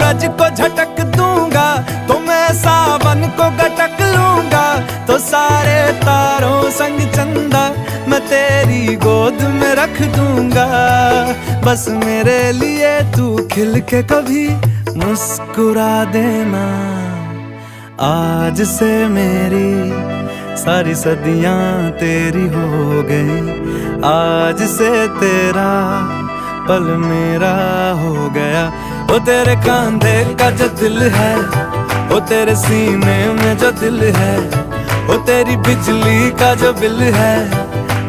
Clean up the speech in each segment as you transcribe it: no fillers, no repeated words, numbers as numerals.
सूरज को झटक दूंगा तो मैं सावन को गटक लूंगा, तो सारे तारों संग चंदा मैं तेरी गोद में रख दूंगा। बस मेरे लिए तू खिल के कभी मुस्कुरा देना। आज से मेरी सारी सदियां तेरी हो गई, आज से तेरा पल मेरा हो गया। वो तेरे कांधे का जो दिल है, वो तेरे सीने में जो दिल है, वो तेरी बिजली का जो बिल है,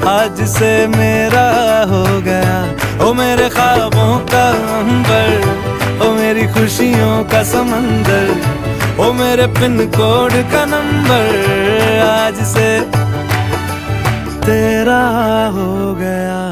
आज से मेरा हो गया। ओ मेरे ख्वाबों का अंबर, ओ मेरी खुशियों का समंदर, ओ मेरे पिन कोड का नंबर, आज से तेरा हो गया।